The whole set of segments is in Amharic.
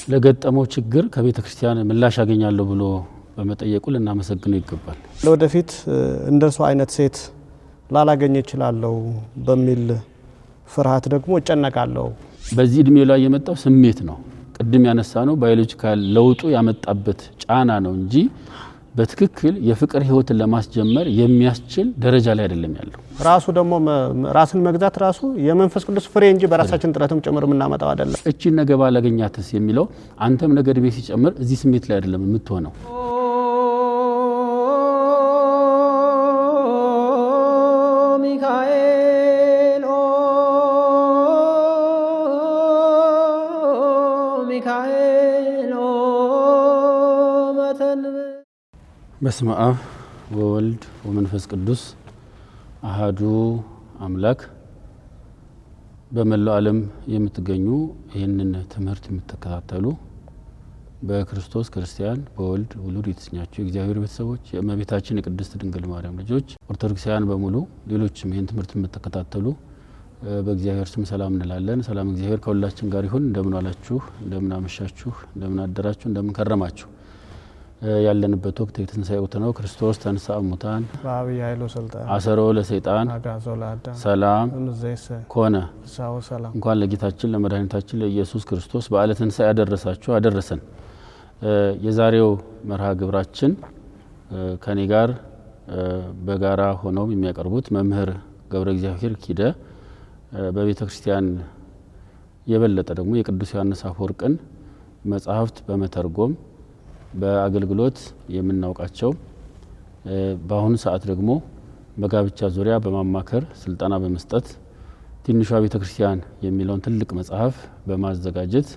ለገጠመው ችግር ከቤተ ክርስቲያን ምላሽ ያገኛለሁ ብሎ በመጠየቁ ልናመሰግነው ይገባል። ለወደፊት እንደሱ አይነት ሴት ላላገኝ ይችላልው በሚል ፍርሃት ደግሞ እጨነቃለሁ። በዚህ እድሜ ላይ የመጣው ስሜት ነው። ቅድም ያነሳ ነው ባዮሎጂካል ለውጡ ያመጣበት ጫና ነው እንጂ በትክክል የፍቅር ህይወትን ለማስጀመር የሚያስችል ደረጃ ላይ አይደለም ያለው። ራሱ ደግሞ ራስን መግዛት ራሱ የመንፈስ ቅዱስ ፍሬ እንጂ በራሳችን ጥረትም ጭምር የምናመጣው አይደለም። እቺን ነገ ባላገኛትስ የሚለው አንተም ነገ እድሜ ሲጨምር እዚህ ስሜት ላይ አይደለም የምትሆነው። ሚካኤል ሚካኤል መተንብ በስመ አብ ወወልድ ወመንፈስ ቅዱስ አሃዱ አምላክ። በመላው ዓለም የምትገኙ ይህንን ትምህርት የምትከታተሉ በክርስቶስ ክርስቲያን በወልድ ውሉድ የተሰኛችሁ የእግዚአብሔር ቤተሰቦች የእመቤታችን የቅድስት ድንግል ማርያም ልጆች ኦርቶዶክሳውያን በሙሉ ሌሎችም ይህን ትምህርት የምትከታተሉ በእግዚአብሔር ስም ሰላም እንላለን። ሰላም እግዚአብሔር ከሁላችን ጋር ይሁን። እንደምን ዋላችሁ፣ እንደምን አመሻችሁ፣ እንደምን አደራችሁ፣ እንደምን ከረማችሁ። ያለንበት ወቅት የትንሣኤ ወቅት ነው። ክርስቶስ ተንሥአ እሙታን በአብይ ኃይሉ ስልጣን አሰሮ ለሰይጣን አጋዞ ለአዳም ሰላም እምይእዜሰ ኮነ። ሰላም። እንኳን ለጌታችን ለመድኃኒታችን ለኢየሱስ ክርስቶስ በዓለ ትንሣኤ ያደረሳችሁ አደረሰን። የዛሬው መርሃ ግብራችን ከኔ ጋር በጋራ ሆነው የሚያቀርቡት መምህር ገብረ እግዚአብሔር ኪደ በቤተ ክርስቲያን የበለጠ ደግሞ የቅዱስ ዮሐንስ አፈወርቅን መጽሐፍት በመተርጎም በአገልግሎት የምናውቃቸው በአሁኑ ሰዓት ደግሞ በጋብቻ ዙሪያ በማማከር ስልጠና በመስጠት ትንሿ ቤተ ክርስቲያን የሚለውን ትልቅ መጽሐፍ በማዘጋጀት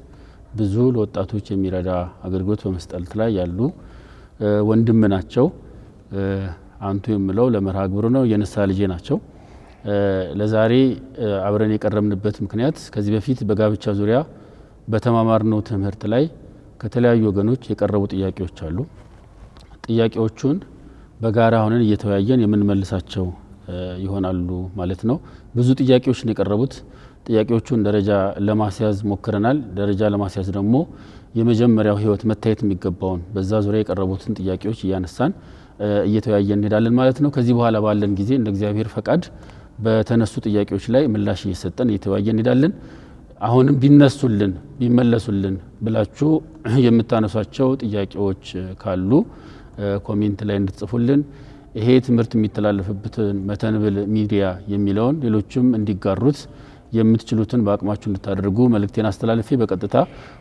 ብዙ ለወጣቶች የሚረዳ አገልግሎት በመስጠት ላይ ያሉ ወንድም ናቸው። አንቱ የምለው ለመርሃ ግብሩ ነው። የንስሐ ልጄ ናቸው። ለዛሬ አብረን የቀረብንበት ምክንያት ከዚህ በፊት በጋብቻ ዙሪያ በተማማርነው ትምህርት ላይ ከተለያዩ ወገኖች የቀረቡ ጥያቄዎች አሉ። ጥያቄዎቹን በጋራ ሆነን እየተወያየን የምንመልሳቸው ይሆናሉ ማለት ነው። ብዙ ጥያቄዎች ነው የቀረቡት። ጥያቄዎቹን ደረጃ ለማስያዝ ሞክረናል። ደረጃ ለማስያዝ ደግሞ የመጀመሪያው ህይወት መታየት የሚገባውን በዛ ዙሪያ የቀረቡትን ጥያቄዎች እያነሳን እየተወያየን እንሄዳለን ማለት ነው። ከዚህ በኋላ ባለን ጊዜ እንደ እግዚአብሔር ፈቃድ በተነሱ ጥያቄዎች ላይ ምላሽ እየሰጠን እየተወያየን እንሄዳለን። አሁንም ቢነሱልን ቢመለሱልን ብላችሁ የምታነሷቸው ጥያቄዎች ካሉ ኮሜንት ላይ እንድትጽፉልን፣ ይሄ ትምህርት የሚተላለፍበትን መተንብል ሚዲያ የሚለውን ሌሎችም እንዲጋሩት የምትችሉትን በአቅማችሁ እንድታደርጉ መልእክቴን አስተላልፌ በቀጥታ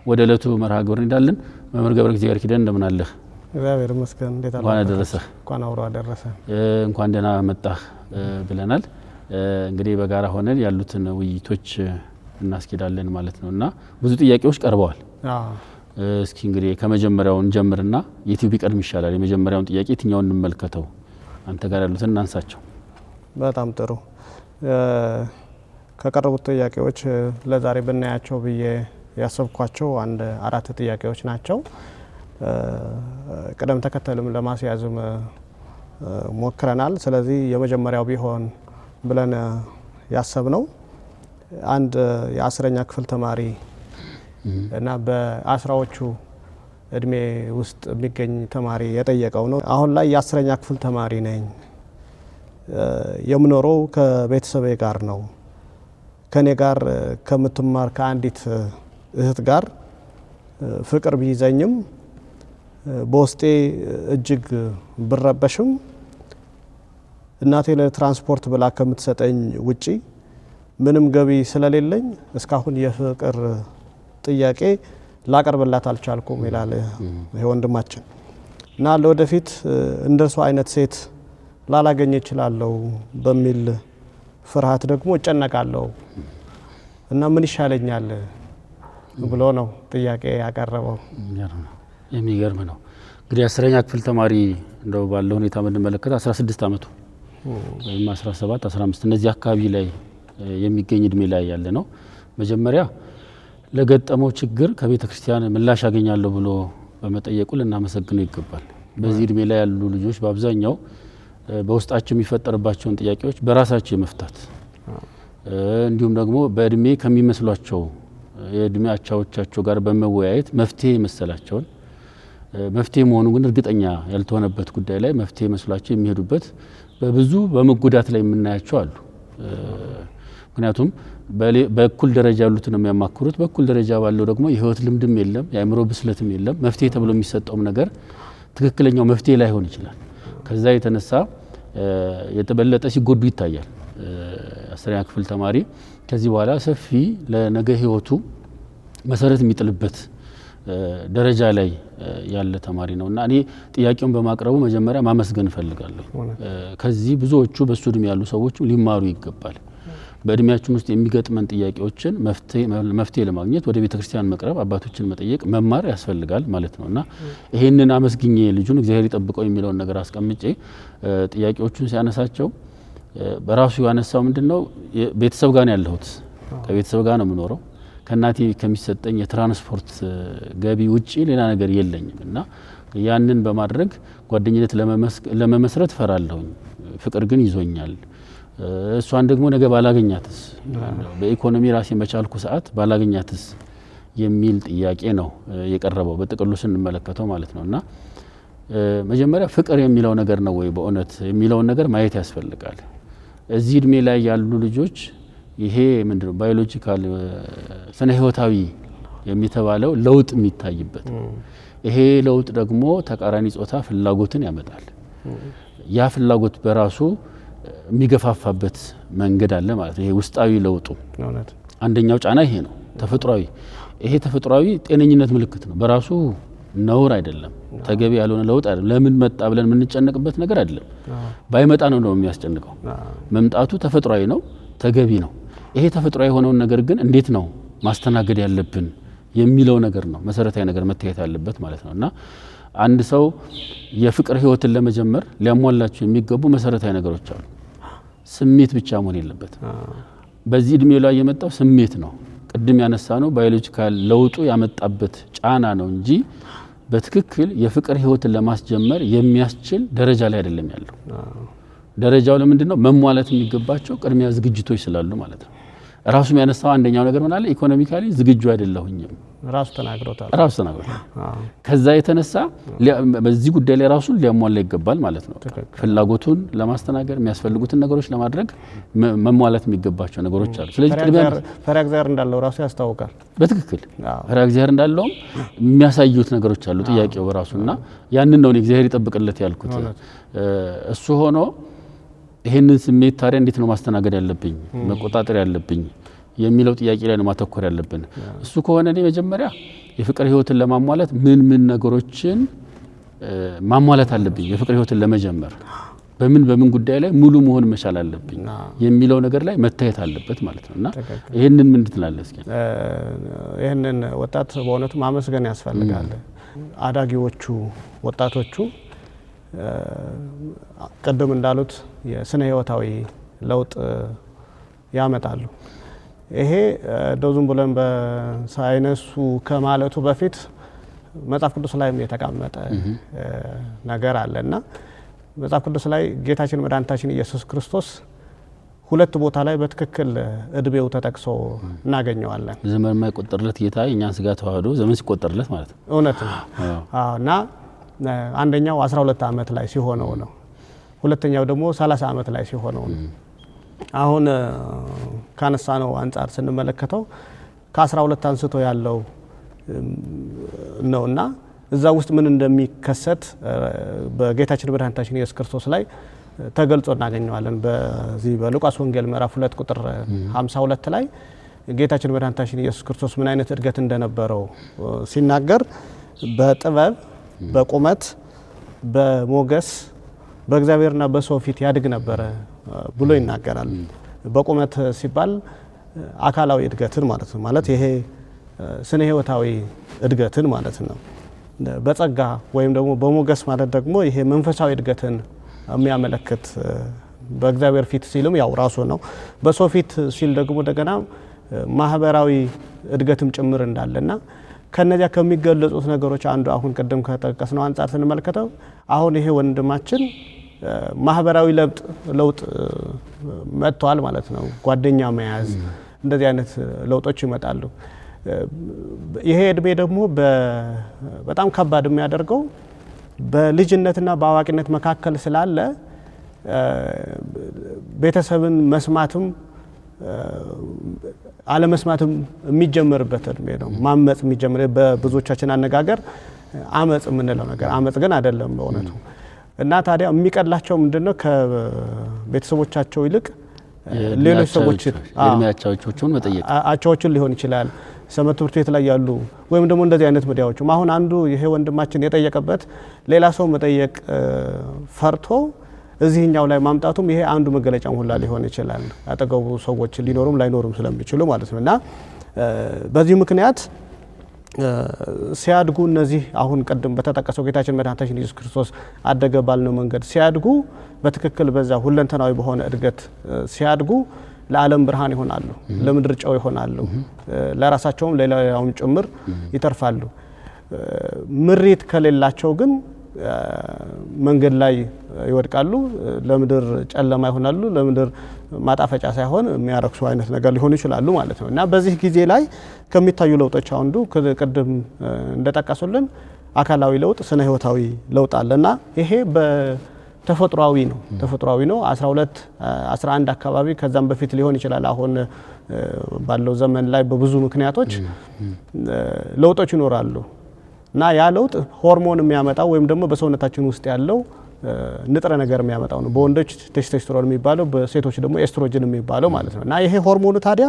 ወደ ዕለቱ መርሃ ግብር እንሄዳለን። መምህር ገብረ እግዚአብሔር ኪዳን እንደምን አለህ? እግዚአብሔር ይመስገን። እንዴት አለ? እንኳን አደረሰህ። እንኳን አብሮ አደረሰ። እንኳን ደህና መጣህ ብለናል። እንግዲህ በጋራ ሆነን ያሉትን ውይይቶች እናስኬዳለን ማለት ነውና ብዙ ጥያቄዎች ቀርበዋል። እስኪ እንግዲህ ከመጀመሪያው እንጀምርና የትኛው ቢቀድም ይሻላል? የመጀመሪያውን ጥያቄ የትኛውን እንመልከተው? አንተ ጋር ያሉትን እናንሳቸው። በጣም ጥሩ። ከቀረቡት ጥያቄዎች ለዛሬ ብናያቸው ብዬ ያሰብኳቸው አንድ 4 ጥያቄዎች ናቸው። ቅደም ተከተልም ለማስያዝም ሞክረናል። ስለዚህ የመጀመሪያው ቢሆን ብለን ያሰብነው አንድ የ10ኛ ክፍል ተማሪ እና በ10ዎቹ እድሜ ውስጥ የሚገኝ ተማሪ የጠየቀው ነው። አሁን ላይ የ10ኛ ክፍል ተማሪ ነኝ። የምኖረው ከቤተሰቤ ጋር ነው። ከኔ ጋር ከምትማር ከአንዲት እህት ጋር ፍቅር ቢይዘኝም በውስጤ እጅግ ብረበሽም እናቴ ለትራንስፖርት ብላ ከምትሰጠኝ ውጪ ምንም ገቢ ስለሌለኝ እስካሁን የፍቅር ጥያቄ ላቀርብላት አልቻልኩም ይላል ይሄ ወንድማችን። እና ለወደፊት እንደሱ አይነት ሴት ላላገኝ ይችላልው በሚል ፍርሃት ደግሞ እጨነቃለሁ እና ምን ይሻለኛል ብሎ ነው ጥያቄ ያቀረበው። የሚገርም ነው። እንግዲህ 10ኛ ክፍል ተማሪ እንደው ባለው ሁኔታ ምንመለከት 16 አመቱ ወይም 17 15 እነዚህ አካባቢ ላይ የሚገኝ እድሜ ላይ ያለ ነው። መጀመሪያ ለገጠመው ችግር ከቤተ ክርስቲያን ምላሽ ያገኛለሁ ብሎ በመጠየቁ ልናመሰግነው ይገባል። በዚህ እድሜ ላይ ያሉ ልጆች በአብዛኛው በውስጣቸው የሚፈጠርባቸውን ጥያቄዎች በራሳቸው የመፍታት እንዲሁም ደግሞ በእድሜ ከሚመስሏቸው የእድሜ አቻዎቻቸው ጋር በመወያየት መፍትሄ መሰላቸውን መፍትሄ መሆኑ ግን እርግጠኛ ያልተሆነበት ጉዳይ ላይ መፍትሄ መስሏቸው የሚሄዱበት በብዙ በመጎዳት ላይ የምናያቸው አሉ። ምክንያቱም በእኩል ደረጃ ያሉትን ነው የሚያማክሩት። በእኩል ደረጃ ባለው ደግሞ የህይወት ልምድም የለም፣ የአእምሮ ብስለትም የለም። መፍትሄ ተብሎ የሚሰጠውም ነገር ትክክለኛው መፍትሄ ላይሆን ይችላል። ከዛ የተነሳ የተበለጠ ሲጎዱ ይታያል። 10ኛ ክፍል ተማሪ ከዚህ በኋላ ሰፊ ለነገ ህይወቱ መሰረት የሚጥልበት ደረጃ ላይ ያለ ተማሪ ነውና እኔ ጥያቄውን በማቅረቡ መጀመሪያ ማመስገን እፈልጋለሁ። ከዚህ ብዙዎቹ በሱ እድሜ ያሉ ሰዎች ሊማሩ ይገባል። በእድሜያችን ውስጥ የሚገጥመን ጥያቄዎችን መፍትሄ ለማግኘት ወደ ቤተክርስቲያን መቅረብ፣ አባቶችን መጠየቅ፣ መማር ያስፈልጋል ማለት ነውና ይሄንን አመስግኜ ልጁን እግዚአብሔር ይጠብቀው የሚለውን ነገር አስቀምጬ ጥያቄዎቹን ሲያነሳቸው በራሱ ያነሳው ምንድነው ቤተሰብ ጋር ነው ያለሁት፣ ከቤተሰብ ጋር ነው የምኖረው፣ ከናቴ ከሚሰጠኝ የትራንስፖርት ገቢ ውጪ ሌላ ነገር የለኝም እና ያንን በማድረግ ጓደኝነት ለመመስረት ፈራለሁኝ፣ ፍቅር ግን ይዞኛል። እሷን ደግሞ ነገ ባላገኛትስ፣ በኢኮኖሚ ራሴ መቻልኩ ሰዓት ባላገኛትስ የሚል ጥያቄ ነው የቀረበው በጥቅሉ ስንመለከተው ማለት ነውና መጀመሪያ ፍቅር የሚለው ነገር ነው ወይ በእውነት የሚለውን ነገር ማየት ያስፈልጋል። እዚህ እድሜ ላይ ያሉ ልጆች ይሄ ምንድነው ባዮሎጂካል ስነ ህይወታዊ የሚተባለው ለውጥ የሚታይበት፣ ይሄ ለውጥ ደግሞ ተቃራኒ ጾታ ፍላጎትን ያመጣል። ያ ፍላጎት በራሱ የሚገፋፋበት መንገድ አለ ማለት ነው። ይሄ ውስጣዊ ለውጡ አንደኛው ጫና ይሄ ነው ተፈጥሯዊ። ይሄ ተፈጥሯዊ ጤነኝነት ምልክት ነው በራሱ ነውር አይደለም፣ ተገቢ ያልሆነ ለውጥ አይደለም። ለምን መጣ ብለን የምንጨነቅበት ነገር አይደለም። ባይመጣ ነው የሚያስጨንቀው። መምጣቱ ተፈጥሯዊ ነው፣ ተገቢ ነው። ይሄ ተፈጥሯዊ የሆነውን ነገር ግን እንዴት ነው ማስተናገድ ያለብን የሚለው ነገር ነው መሰረታዊ ነገር መታየት ያለበት ማለት ነውና አንድ ሰው የፍቅር ህይወትን ለመጀመር ሊያሟላቸው የሚገቡ መሰረታዊ ነገሮች አሉ። ስሜት ብቻ መሆን የለበትም። በዚህ እድሜው ላይ የመጣው ስሜት ነው። ቅድም ያነሳ ነው ባዮሎጂካል ለውጡ ያመጣበት ጫና ነው እንጂ በትክክል የፍቅር ህይወትን ለማስጀመር የሚያስችል ደረጃ ላይ አይደለም ያለው። ደረጃው ለምንድነው መሟላት የሚገባቸው ቅድሚያ ዝግጅቶች ስላሉ ማለት ነው። ራሱ የሚያነሳው አንደኛው ነገር ምን አለ ኢኮኖሚካሊ ዝግጁ አይደለሁኝም ራሱ ተናግሮታል። ከዛ የተነሳ በዚህ ጉዳይ ላይ ራሱን ሊያሟላ ይገባል ማለት ነው። ፍላጎቱን ለማስተናገድ የሚያስፈልጉትን ነገሮች ለማድረግ መሟላት የሚገባቸው ነገሮች አሉ። ስለዚህ ቅድሚያ ፈሪሃ እግዚአብሔር እንዳለው ራሱ ያስታውቃል። በትክክል ፈሪሃ እግዚአብሔር እንዳለውም የሚያሳዩት ነገሮች አሉ ጥያቄው በራሱና ያንን ነው እግዚአብሔር ይጠብቅለት ያልኩት። እሱ ሆኖ ይሄንን ስሜት ታዲያ እንዴት ነው ማስተናገድ ያለብኝ መቆጣጠር ያለብኝ የሚለው ጥያቄ ላይ ነው ማተኮር ያለብን። እሱ ከሆነ እኔ መጀመሪያ የፍቅር ህይወትን ለማሟላት ምን ነገሮችን ማሟላት አለብኝ የፍቅር ህይወትን ለመጀመር በምን ጉዳይ ላይ ሙሉ መሆን መቻል አለብኝ የሚለው ነገር ላይ መታየት አለበት ማለት ነውና ይሄንን ምን ትላለህ እስኪ? ይሄንን ወጣት በእውነቱ ማመስገን ያስፈልጋል። አዳጊዎቹ ወጣቶቹ ቀደም እንዳሉት የስነ ህይወታዊ ለውጥ ያመጣሉ። ይሄ ዶዝም ብለን በሳይንሱ ከማለቱ በፊት መጽሐፍ ቅዱስ ላይም የተቀመጠ ነገር አለና መጽሐፍ ቅዱስ ላይ ጌታችን መድኃኒታችን ኢየሱስ ክርስቶስ ሁለት ቦታ ላይ በትክክል እድሜው ተጠቅሶ እናገኘዋለን። ዘመን የማይቆጠርለት ጌታ የኛን ስጋ ተዋህዶ ዘመን ሲቆጠርለት ማለት ነው። እውነት ነው። እና አንደኛው 12 ዓመት ላይ ሲሆነው ነው። ሁለተኛው ደግሞ 30 ዓመት ላይ ሲሆነው ነው። አሁን ካነሳነው አንጻር ስንመለከተው ከ12 አንስቶ ያለው ነውና እዛ ውስጥ ምን እንደሚከሰት በጌታችን መድኃኒታችን ኢየሱስ ክርስቶስ ላይ ተገልጾ እናገኘዋለን። በዚህ በሉቃስ ወንጌል ምዕራፍ 2 ቁጥር 52 ላይ ጌታችን መድኃኒታችን ኢየሱስ ክርስቶስ ምን አይነት እድገት እንደነበረው ሲናገር በጥበብ በቁመት በሞገስ በእግዚአብሔርና በሰው ፊት ያድግ ነበረ ብሎ ይናገራል። በቁመት ሲባል አካላዊ እድገትን ማለት ነው። ማለት ይሄ ስነ ህይወታዊ እድገትን ማለት ነው። በጸጋ ወይም ደግሞ በሞገስ ማለት ደግሞ ይሄ መንፈሳዊ እድገትን የሚያመለክት በእግዚአብሔር ፊት ሲልም ያው ራሱ ነው። በሰው ፊት ሲል ደግሞ እንደገና ማህበራዊ እድገትም ጭምር እንዳለና ከነዚያ ከሚገለጹት ነገሮች አንዱ አሁን ቀደም ከጠቀስነው አንጻር ስንመለከተው አሁን ይሄ ወንድማችን ማህበራዊ ለውጥ መጥቷል ማለት ነው። ጓደኛ መያዝ እንደዚህ አይነት ለውጦች ይመጣሉ። ይሄ እድሜ ደግሞ በጣም ከባድ የሚያደርገው በልጅነትና በአዋቂነት መካከል ስላለ ቤተሰብን መስማትም አለመስማትም የሚጀምርበት እድሜ ነው። ማመጽ የሚጀምር በብዙዎቻችን አነጋገር አመጽ የምንለው ነገር አመጽ ግን አይደለም በእውነቱ። እና ታዲያ የሚቀላቸው ምንድነው ከቤተሰቦቻቸው ይልቅ ሌሎች ሰዎች እድሜያቸውን መጠየቅ አቻዎችን ሊሆን ይችላል ሰንበት ትምህርት ቤት ላይ ያሉ ወይም ደግሞ እንደዚህ አይነት ሚዲያዎች አሁን አንዱ ይሄ ወንድማችን የጠየቀበት ሌላ ሰው መጠየቅ ፈርቶ እዚህኛው ላይ ማምጣቱም ይሄ አንዱ መገለጫም ሁላ ሊሆን ይችላል። አጠገቡ ሰዎች ሊኖሩም ላይኖሩም ስለሚችሉ ማለት ነውና በዚህ ምክንያት ሲያድጉ እነዚህ አሁን ቀደም በተጠቀሰው ጌታችን መድኃኒታችን ኢየሱስ ክርስቶስ አደገ ባልነው መንገድ ሲያድጉ በትክክል በዛ ሁለንተናዊ በሆነ እድገት ሲያድጉ ለዓለም ብርሃን ይሆናሉ፣ ለምድር ጨው ይሆናሉ፣ ለራሳቸውም ለሌላውም ጭምር ይተርፋሉ። ምሪት ከሌላቸው ግን መንገድ ላይ ይወድቃሉ፣ ለምድር ጨለማ ይሆናሉ፣ ለምድር ማጣፈጫ ሳይሆን የሚያረክሱ አይነት ነገር ሊሆኑ ይችላሉ ማለት ነው። እና በዚህ ጊዜ ላይ ከሚታዩ ለውጦች አንዱ ቅድም እንደጠቀሱልን አካላዊ ለውጥ፣ ስነ ህይወታዊ ለውጥ አለና ይሄ ተፈጥሯዊ ነው። 12 11 አካባቢ ከዛም በፊት ሊሆን ይችላል። አሁን ባለው ዘመን ላይ በብዙ ምክንያቶች ለውጦች ይኖራሉ እና ያ ለውጥ ሆርሞን የሚያመጣው ወይም ደግሞ በሰውነታችን ውስጥ ያለው ንጥረ ነገር የሚያመጣው ነው። በወንዶች ቴስቶስትሮን የሚባለው በሴቶች ደግሞ ኤስትሮጅን የሚባለው ማለት ነው። እና ይሄ ሆርሞኑ ታዲያ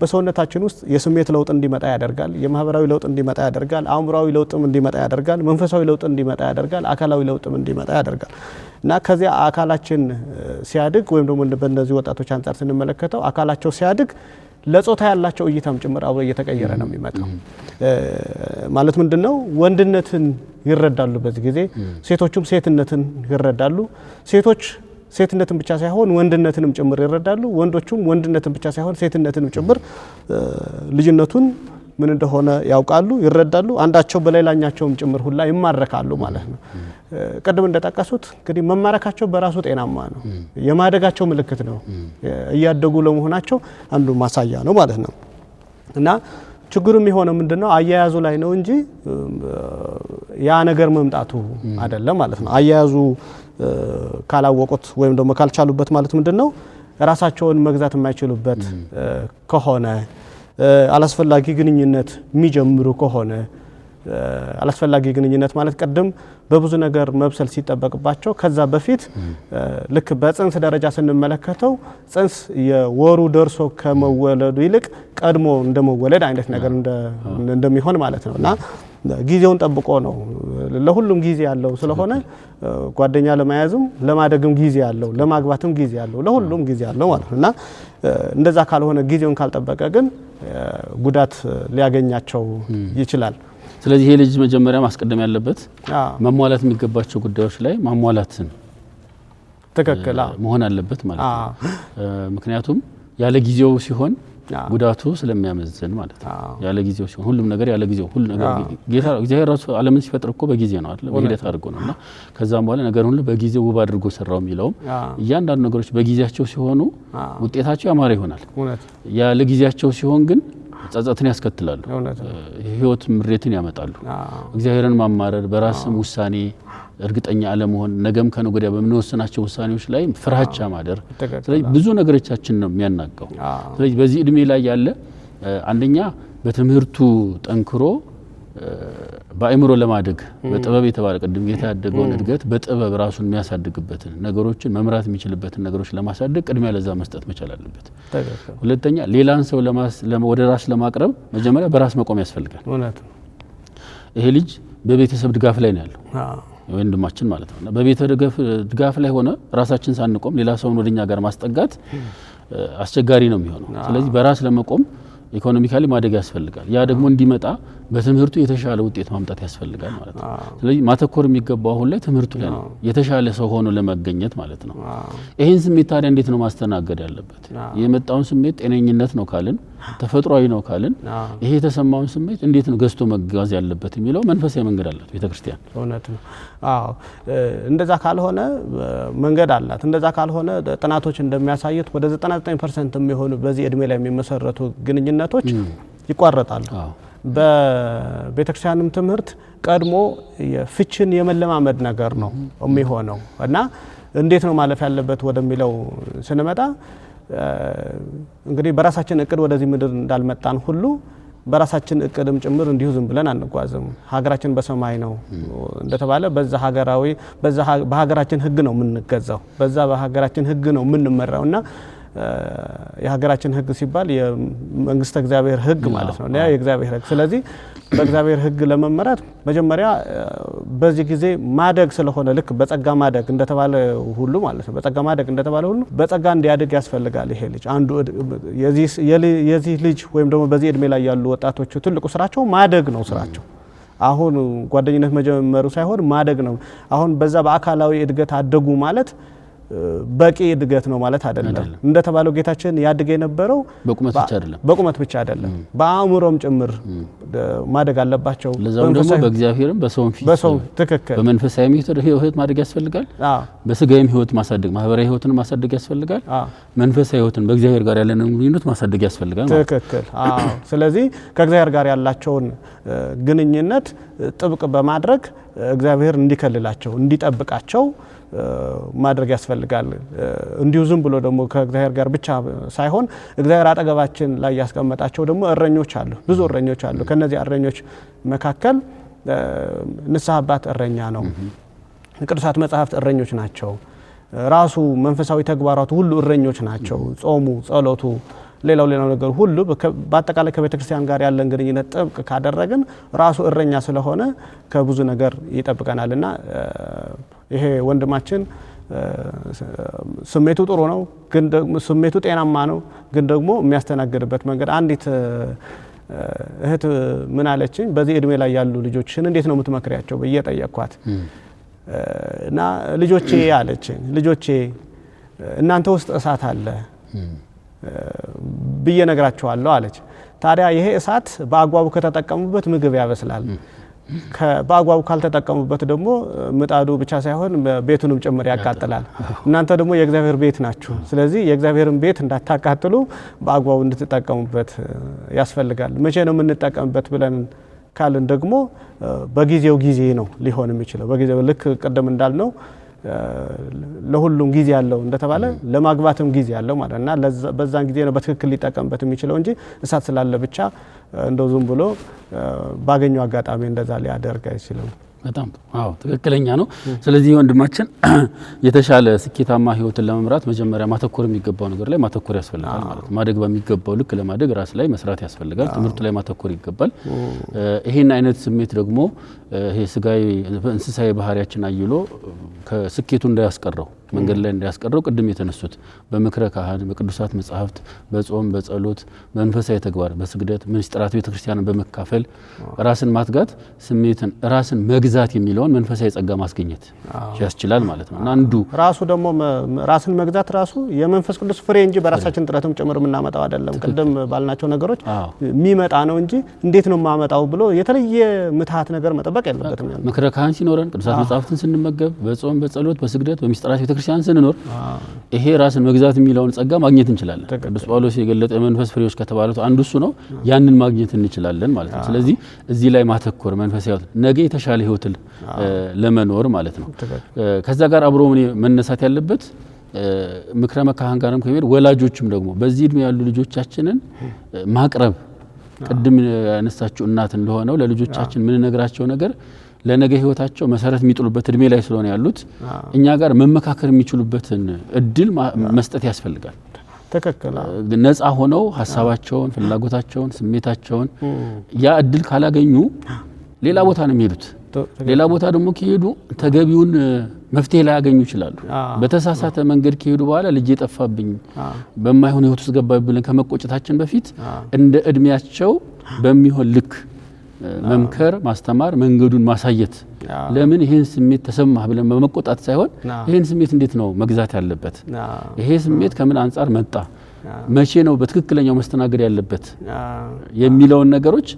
በሰውነታችን ውስጥ የስሜት ለውጥ እንዲመጣ ያደርጋል፣ የማህበራዊ ለውጥ እንዲመጣ ያደርጋል፣ አእምሮአዊ ለውጥም እንዲመጣ ያደርጋል፣ መንፈሳዊ ለውጥ እንዲመጣ ያደርጋል፣ አካላዊ ለውጥም እንዲመጣ ያደርጋል። እና ከዚያ አካላችን ሲያድግ ወይም ደግሞ በእነዚህ ወጣቶች አንጻር ስንመለከተው አካላቸው ሲያድግ ለጾታ ያላቸው እይታም ጭምር አብሮ እየተቀየረ ነው የሚመጣው። ማለት ምንድነው? ወንድነትን ይረዳሉ በዚህ ጊዜ፣ ሴቶቹም ሴትነትን ይረዳሉ። ሴቶች ሴትነትን ብቻ ሳይሆን ወንድነትንም ጭምር ይረዳሉ። ወንዶቹም ወንድነትን ብቻ ሳይሆን ሴትነትንም ጭምር ልጅነቱን ምን እንደሆነ ያውቃሉ፣ ይረዳሉ። አንዳቸው በሌላኛቸውም ጭምር ሁላ ይማረካሉ ማለት ነው። ቀደም እንደጠቀሱት እንግዲህ መማረካቸው በራሱ ጤናማ ነው፣ የማደጋቸው ምልክት ነው፣ እያደጉ ለመሆናቸው አንዱ ማሳያ ነው ማለት ነው። እና ችግሩ የሚሆነው ምንድነው? አያያዙ ላይ ነው እንጂ ያ ነገር መምጣቱ አይደለም ማለት ነው። አያያዙ ካላወቁት ወይም ደግሞ ካልቻሉበት ማለት ምንድነው? ራሳቸውን መግዛት የማይችሉበት ከሆነ አላስፈላጊ ግንኙነት የሚጀምሩ ከሆነ አላስፈላጊ ግንኙነት ማለት ቀደም በብዙ ነገር መብሰል ሲጠበቅባቸው ከዛ በፊት ልክ በጽንስ ደረጃ ስንመለከተው ጽንስ የወሩ ደርሶ ከመወለዱ ይልቅ ቀድሞ እንደመወለድ አይነት ነገር እንደሚሆን ማለት ነውና ጊዜውን ጠብቆ ነው። ለሁሉም ጊዜ ያለው ስለሆነ ጓደኛ ለማያዝም ለማደግም ጊዜ ያለው፣ ለማግባትም ጊዜ ያለው፣ ለሁሉም ጊዜ ያለው ማለት ነውና እንደዛ ካልሆነ ጊዜውን ካልጠበቀ ግን ጉዳት ሊያገኛቸው ይችላል። ስለዚህ ይሄ ልጅ መጀመሪያ ማስቀደም ያለበት ማሟላት የሚገባቸው ጉዳዮች ላይ ማሟላትን ተከክላ መሆን አለበት ማለት ነው። ምክንያቱም ያለ ጊዜው ሲሆን ጉዳቱ ስለሚያመዝን ማለት ነው። ያለ ጊዜው ሲሆን ሁሉም ነገር ያለ ጊዜው ሁሉ ነገር ጌታ እግዚአብሔር ራሱ ዓለምን ሲፈጥር እኮ በጊዜ ነው አይደል? በሂደት አድርጎ ነውና ከዛም በኋላ ነገር ሁሉ በጊዜው ውብ አድርጎ ሰራው የሚለው እያንዳንዱ ነገሮች በጊዜያቸው ሲሆኑ ውጤታቸው ያማረ ይሆናል። ያለ ጊዜያቸው ሲሆን ግን ጸጸትን ያስከትላሉ፣ ህይወት ምሬትን ያመጣሉ። እግዚአብሔርን ማማረር፣ በራስም ውሳኔ እርግጠኛ አለመሆን፣ ነገም ከነገ ወዲያ በምንወስናቸው ውሳኔዎች ላይ ፍርሃቻ ማደር፣ ስለዚህ ብዙ ነገሮቻችን ነው የሚያናጋው። ስለዚህ በዚህ እድሜ ላይ ያለ አንደኛ በትምህርቱ ጠንክሮ በአእምሮ ለማደግ በጥበብ የተባለ ቅድም ጌታ ያደገውን እድገት በጥበብ ራሱን የሚያሳድግበትን ነገሮችን መምራት የሚችልበትን ነገሮች ለማሳደግ ቅድሚያ ለዛ መስጠት መቻል አለበት። ሁለተኛ ሌላን ሰው ወደ ራስ ለማቅረብ መጀመሪያ በራስ መቆም ያስፈልጋል። ይሄ ልጅ በቤተሰብ ድጋፍ ላይ ነው ያለው ወንድማችን ማለት ነው። በቤተሰብ ድጋፍ ላይ ሆነ ራሳችን ሳንቆም ሌላ ሰውን ወደኛ ጋር ማስጠጋት አስቸጋሪ ነው የሚሆነው። ስለዚህ በራስ ለመቆም ኢኮኖሚካሊ ማደግ ያስፈልጋል። ያ ደግሞ እንዲመጣ በትምህርቱ የተሻለ ውጤት ማምጣት ያስፈልጋል ማለት ነው። ስለዚህ ማተኮር የሚገባው አሁን ላይ ትምህርቱ ላይ ነው፣ የተሻለ ሰው ሆኖ ለመገኘት ማለት ነው። ይሄን ስሜት ታዲያ እንዴት ነው ማስተናገድ ያለበት? የመጣውን ስሜት ጤነኝነት ነው ካልን፣ ተፈጥሯዊ ነው ካልን፣ ይሄ የተሰማውን ስሜት እንዴት ነው ገዝቶ መጓዝ ያለበት የሚለው መንፈሳዊ መንገድ አላት ቤተክርስቲያን። እውነት ነው። አዎ እንደዛ ካልሆነ መንገድ አላት። እንደዛ ካልሆነ ጥናቶች እንደሚያሳዩት ወደ 99% የሚሆኑ በዚህ እድሜ ላይ የሚመሰረቱ ግንኙነቶች ይቋረጣሉ። በቤተክርስቲያንም ትምህርት ቀድሞ የፍችን የመለማመድ ነገር ነው የሚሆነው እና እንዴት ነው ማለፍ ያለበት ወደሚለው ስንመጣ እንግዲህ በራሳችን እቅድ ወደዚህ ምድር እንዳልመጣን ሁሉ በራሳችን እቅድም ጭምር እንዲሁ ዝም ብለን አንጓዝም። ሀገራችን በሰማይ ነው እንደተባለ በሀገራችን ሕግ ነው የምንገዛው፣ በዛ በሀገራችን ሕግ ነው የምንመራውና የሀገራችን ሕግ ሲባል የመንግስተ እግዚአብሔር ሕግ ማለት ነው። የእግዚአብሔር ሕግ። ስለዚህ በእግዚአብሔር ሕግ ለመመራት መጀመሪያ በዚህ ጊዜ ማደግ ስለሆነ ልክ በጸጋ ማደግ እንደተባለ ሁሉ ማለት ነው። በጸጋ ማደግ እንደተባለ ሁሉ በጸጋ እንዲያድግ ያስፈልጋል። ይሄ ልጅ አንዱ የዚህ ልጅ ወይም ደግሞ በዚህ እድሜ ላይ ያሉ ወጣቶቹ ትልቁ ስራቸው ማደግ ነው ስራቸው። አሁን ጓደኝነት መጀመሩ ሳይሆን ማደግ ነው። አሁን በዛ በአካላዊ እድገት አደጉ ማለት በቂ እድገት ነው ማለት አይደለም። እንደተባለው ጌታችን ያድግ የነበረው በቁመት ብቻ አይደለም በአእምሮም ጭምር ማደግ አለባቸው። ለዛው ደግሞ በእግዚአብሔርም በሰውም ፊት ትክክል በመንፈሳዊ ሕይወት ማደግ ያስፈልጋል። በስጋዊም ሕይወት ማሳደግ ማህበራዊ ሕይወትን ማሳደግ ያስፈልጋል። መንፈሳዊ ሕይወትን በእግዚአብሔር ጋር ያለንን ግንኙነት ማሳደግ ያስፈልጋል። ትክክል። ስለዚህ ከእግዚአብሔር ጋር ያላቸውን ግንኙነት ጥብቅ በማድረግ እግዚአብሔር እንዲከልላቸው እንዲጠብቃቸው ማድረግ ያስፈልጋል። እንዲሁ ዝም ብሎ ደግሞ ከእግዚአብሔር ጋር ብቻ ሳይሆን እግዚአብሔር አጠገባችን ላይ ያስቀመጣቸው ደግሞ እረኞች አሉ፣ ብዙ እረኞች አሉ። ከነዚህ እረኞች መካከል ንስሐ አባት እረኛ ነው። ቅዱሳት መጻሕፍት እረኞች ናቸው። ራሱ መንፈሳዊ ተግባራቱ ሁሉ እረኞች ናቸው። ጾሙ፣ ጸሎቱ፣ ሌላው ነገር ሁሉ በአጠቃላይ ከቤተክርስቲያን ጋር ያለን ግንኙነት ጥብቅ ካደረግን ራሱ እረኛ ስለሆነ ከብዙ ነገር ይጠብቀናልና ይሄ ወንድማችን ስሜቱ ጥሩ ነው፣ ግን ደግሞ ስሜቱ ጤናማ ነው፣ ግን ደግሞ የሚያስተናግድበት መንገድ አንዲት እህት ምን አለችኝ፣ በዚህ እድሜ ላይ ያሉ ልጆችን እንዴት ነው የምትመክሪያቸው ብዬ ጠየቅኳት እና ልጆቼ አለችኝ፣ ልጆቼ እናንተ ውስጥ እሳት አለ ብዬ ነግራቸዋለሁ አለች። ታዲያ ይሄ እሳት በአግባቡ ከተጠቀሙበት ምግብ ያበስላል፣ በአግባቡ ካልተጠቀሙበት ደግሞ ምጣዱ ብቻ ሳይሆን ቤቱንም ጭምር ያቃጥላል። እናንተ ደግሞ የእግዚአብሔር ቤት ናችሁ። ስለዚህ የእግዚአብሔርን ቤት እንዳታቃጥሉ በአግባቡ እንድትጠቀሙበት ያስፈልጋል። መቼ ነው የምንጠቀምበት ብለን ካልን ደግሞ በጊዜው ጊዜ ነው ሊሆን የሚችለው። በጊዜው ልክ ቀደም እንዳልነው ለሁሉም ጊዜ ያለው እንደተባለ ለማግባትም ጊዜ ያለው ማለት እና በዛን ጊዜ ነው በትክክል ሊጠቀምበት የሚችለው እንጂ እሳት ስላለ ብቻ እንደው ዝም ብሎ ባገኘው አጋጣሚ እንደዛ ሊያደርግ አይችልም። በጣም አዎ ትክክለኛ ነው። ስለዚህ ወንድማችን የተሻለ ስኬታማ ህይወትን ለመምራት መጀመሪያ ማተኮር የሚገባው ነገር ላይ ማተኮር ያስፈልጋል ማለት ነው። ማደግ በሚገባው ልክ ለማደግ ራስ ላይ መስራት ያስፈልጋል። ትምህርቱ ላይ ማተኮር ይገባል። ይሄን አይነት ስሜት ደግሞ ይሄ ስጋዊ እንስሳዊ ባህሪያችን አይሎ ከስኬቱ እንዳያስቀረው መንገድ ላይ እንዳያስቀረው ቅድም የተነሱት በምክረ ካህን በቅዱሳት መጻሕፍት በጾም በጸሎት መንፈሳዊ ተግባር በስግደት ምስጢራት ቤተክርስቲያንን በመካፈል ራስን ማትጋት ስሜትን ራስን መግዛት የሚለውን መንፈሳዊ ጸጋ ማስገኘት ያስችላል ማለት ነው። እና አንዱ ራሱ ደግሞ ራስን መግዛት ራሱ የመንፈስ ቅዱስ ፍሬ እንጂ በራሳችን ጥረትም ጭምር የምናመጣው አይደለም። ቅድም ባልናቸው ነገሮች የሚመጣ ነው እንጂ እንዴት ነው ማመጣው ብሎ የተለየ ምትሃት ነገር መጠበቅ የለበትም። ምክረ ካህን ሲኖረን ቅዱሳት መጻሕፍትን ስንመገብ በጾም በጸሎት በስግደት በምስጢራት ቤተክርስቲያን ስንኖር ይሄ ራስን መግዛት የሚለውን ጸጋ ማግኘት እንችላለን። ቅዱስ ጳውሎስ የገለጠ መንፈስ ፍሬዎች ከተባሉት አንዱ እሱ ነው። ያንን ማግኘት እንችላለን ማለት ነው። ስለዚህ እዚህ ላይ ማተኮር መንፈሳዊ ነገ የተሻለ ህይወትን ለመኖር ማለት ነው። ከዛ ጋር አብሮ መነሳት ያለበት ምክረ መካህን ጋርም ከሄድ ወላጆችም ደግሞ በዚህ እድሜ ያሉ ልጆቻችንን ማቅረብ ቅድም ያነሳችሁ እናት እንደሆነው ለልጆቻችን ምን ነግራቸው ነገር ለነገ ህይወታቸው መሰረት የሚጥሉበት እድሜ ላይ ስለሆነ ያሉት እኛ ጋር መመካከር የሚችሉበትን እድል መስጠት ያስፈልጋል። ተከክለ ነፃ ሆነው ሐሳባቸውን ፍላጎታቸውን ስሜታቸውን ያ እድል ካላገኙ ሌላ ቦታ ነው የሚሄዱት። ሌላ ቦታ ደግሞ ከሄዱ ተገቢውን መፍትሄ ላይ ያገኙ ይችላሉ። በተሳሳተ መንገድ ከሄዱ በኋላ ልጅ የጠፋብኝ በማይሆን ህይወት ውስጥ ገባብኝ ብለን ከመቆጨታችን በፊት እንደ እድሜያቸው በሚሆን ልክ መምከር ማስተማር መንገዱን ማሳየት ለምን ይሄን ስሜት ተሰማህ ብለን በመቆጣት ሳይሆን ይሄን ስሜት እንዴት ነው መግዛት ያለበት ይሄ ስሜት ከምን አንፃር መጣ መቼ ነው በትክክለኛው መስተናገድ ያለበት የሚለውን ነገሮች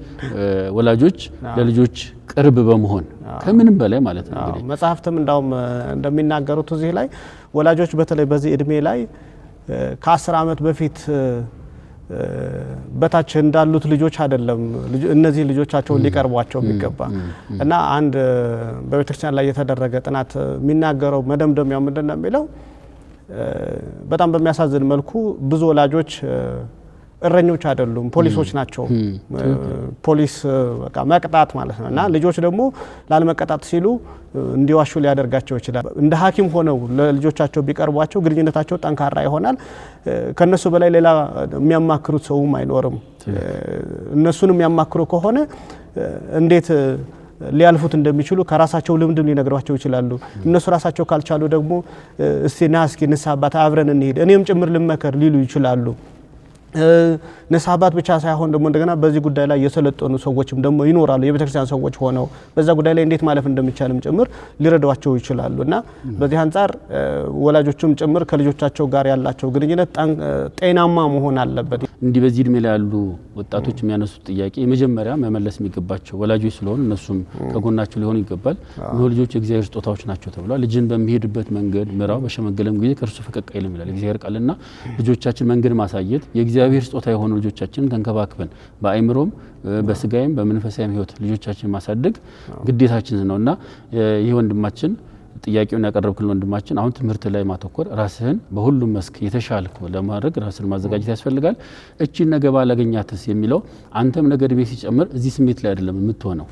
ወላጆች ለልጆች ቅርብ በመሆን ከምንም በላይ ማለት ነው። እንግዲህ መጽሐፍትም እንዳውም እንደሚናገሩት እዚህ ላይ ወላጆች በተለይ በዚህ እድሜ ላይ ከ10 ዓመት በፊት በታች እንዳሉት ልጆች አይደለም እነዚህ ልጆቻቸውን ሊቀርቧቸው የሚገባ እና አንድ በቤተክርስቲያን ላይ የተደረገ ጥናት የሚናገረው መደምደሚያው ምንድነው የሚለው በጣም በሚያሳዝን መልኩ ብዙ ወላጆች እረኞች አይደሉም ፖሊሶች ናቸው ፖሊስ በቃ መቅጣት ማለት ነውና ልጆች ደግሞ ላልመቀጣት ሲሉ እንዲዋሹ ሊያደርጋቸው ይችላል እንደ ሐኪም ሆነው ለልጆቻቸው ቢቀርቧቸው ግንኙነታቸው ጠንካራ ይሆናል ከነሱ በላይ ሌላ የሚያማክሩት ሰውም አይኖርም እነሱንም የሚያማክሩ ከሆነ እንዴት ሊያልፉት እንደሚችሉ ከራሳቸው ልምድ ሊነግሯቸው ይችላሉ እነሱ ራሳቸው ካልቻሉ ደግሞ እስቲ ንስሐ አባት አብረን እንሂድ እኔም ጭምር ልመከር ሊሉ ይችላሉ ንስሐ አባት ብቻ ሳይሆን ደግሞ እንደገና በዚህ ጉዳይ ላይ የሰለጠኑ ሰዎችም ደግሞ ይኖራሉ የቤተክርስቲያን ሰዎች ሆነው በዛ ጉዳይ ላይ እንዴት ማለፍ እንደሚቻልም ጭምር ሊረዷቸው ይችላሉና በዚህ አንፃር ወላጆችም ጭምር ከልጆቻቸው ጋር ያላቸው ግንኙነት ጤናማ መሆን አለበት እንዲህ በዚህ እድሜ ላይ ያሉ ወጣቶች የሚያነሱት ጥያቄ የመጀመሪያ መመለስ የሚገባቸው ወላጆች ስለሆኑ እነሱም ከጎናቸው ሊሆኑ ይገባል ነው ልጆች የእግዚአብሔር ስጦታዎች ናቸው ተብሏል ልጅን በሚሄድበት መንገድ ምራው በሸመገለም ጊዜ ከርሱ ፈቀቅ አይልም ይላል እግዚአብሔር ቃልና ልጆቻችን መንገድ ማሳየት የእግዚአብሔር ስጦታ የሆኑ ልጆቻችንን ተንከባክበን በአይምሮም በስጋይም በመንፈሳዊም ህይወት ልጆቻችንን ማሳደግ ግዴታችን ነውና ይሄ ወንድማችን ጥያቄውን ያቀረብክልን ወንድማችን አሁን ትምህርት ላይ ማተኮር ራስህን በሁሉም መስክ የተሻልኩ ለማድረግ ራስን ማዘጋጀት ያስፈልጋል እቺን ነገ ባላገኛትስ የሚለው አንተም ነገ እድሜ ሲጨምር እዚህ ስሜት ላይ አይደለም የምትሆነው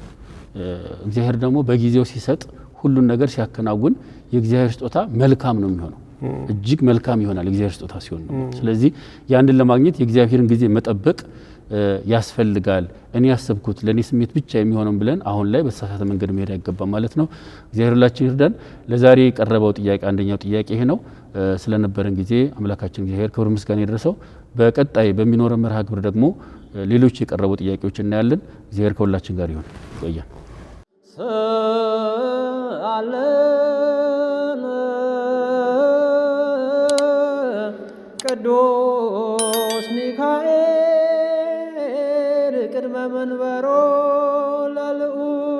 እግዚአብሔር ደግሞ በጊዜው ሲሰጥ ሁሉን ነገር ሲያከናውን የእግዚአብሔር ስጦታ መልካም ነው የሚሆነው እጅግ መልካም ይሆናል እግዚአብሔር ስጦታ ሲሆን ነው ስለዚህ ያንድን ለማግኘት የእግዚአብሔርን ጊዜ መጠበቅ ያስፈልጋል እኔ ያሰብኩት ለኔ ስሜት ብቻ የሚሆነው ብለን አሁን ላይ በተሳሳተ መንገድ መሄድ አይገባም ማለት ነው እግዚአብሔር ሁላችን ይርዳን ለዛሬ የቀረበው ጥያቄ አንደኛው ጥያቄ ይሄ ነው ስለነበረን ጊዜ አምላካችን እግዚአብሔር ክብር ምስጋና ይድረሰው በቀጣይ በሚኖረው መርሃ ግብር ደግሞ ሌሎች የቀረቡ ጥያቄዎች እናያለን እግዚአብሔር ከሁላችን ጋር ይሁን ቆየን ቅዱስ ሚካኤል ቅድመ መንበሮ ለልዑል